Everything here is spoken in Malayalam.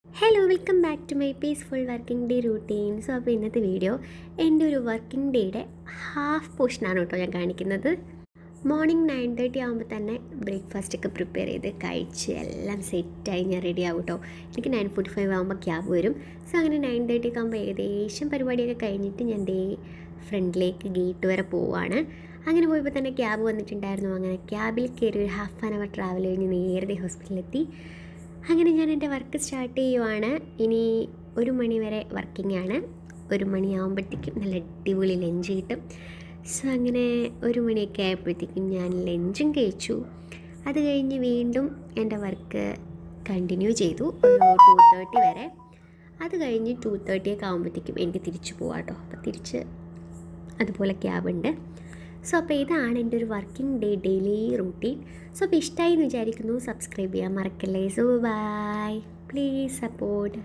Hello welcome back to my peaceful working day routine. So അപ്പോൾ ഇന്നത്തെ വീഡിയോ എൻ്റെ ഒരു വർക്കിംഗ് ഡേയുടെ ഹാഫ് പോർഷനാണ് കേട്ടോ ഞാൻ കാണിക്കുന്നത്. മോർണിംഗ് 9:30 ആകുമ്പോൾ തന്നെ ബ്രേക്ക്ഫാസ്റ്റൊക്കെ പ്രിപ്പയർ ചെയ്ത് കഴിച്ച് എല്ലാം സെറ്റായി ഞാൻ റെഡി ആകും കേട്ടോ. എനിക്ക് 9:45 ആകുമ്പോൾ ക്യാബ് വരും. സോ അങ്ങനെ 9:30 ആകുമ്പോൾ ഏകദേശം പരിപാടിയൊക്കെ കഴിഞ്ഞിട്ട് ഞാൻ ഫ്രണ്ടിലേക്ക് ഗേറ്റ് വരെ പോവുകയാണ്. അങ്ങനെ പോയപ്പോൾ തന്നെ ക്യാബ് വന്നിട്ടുണ്ടായിരുന്നു. അങ്ങനെ ക്യാബിൽ കയറി ഒരു ഹാഫ് ആൻ അവർ ട്രാവൽ കഴിഞ്ഞ് നേരത്തെ ഹോസ്പിറ്റലിലെത്തി. അങ്ങനെ ഞാൻ എൻ്റെ വർക്ക് സ്റ്റാർട്ട് ചെയ്യുവാണ്. ഇനി 1 മണി വരെ വർക്കിംഗ് ആണ്. 1 മണിയാകുമ്പോഴത്തേക്കും നല്ല അടിപൊളി ലഞ്ച് കിട്ടും. സോ അങ്ങനെ 1 മണിയൊക്കെ ആയപ്പോഴത്തേക്കും ഞാൻ ലഞ്ചും കഴിച്ചു. അത് കഴിഞ്ഞ് വീണ്ടും എൻ്റെ വർക്ക് കണ്ടിന്യൂ ചെയ്തു ഒരു 2:30 വരെ. അത് കഴിഞ്ഞ് 2:30 ഒക്കെ ആകുമ്പോഴത്തേക്കും എനിക്ക് തിരിച്ചു പോകാം കേട്ടോ. അപ്പോൾ തിരിച്ച് അതുപോലെ ക്യാബുണ്ട്. സോ അപ്പോൾ ഇതാണ് എൻ്റെ ഒരു working day daily routine. So അപ്പോൾ ഇഷ്ടമായി എന്ന് വിചാരിക്കുന്നു. സബ്സ്ക്രൈബ് ചെയ്യാൻ മറക്കല്ലേ. So bye, please support.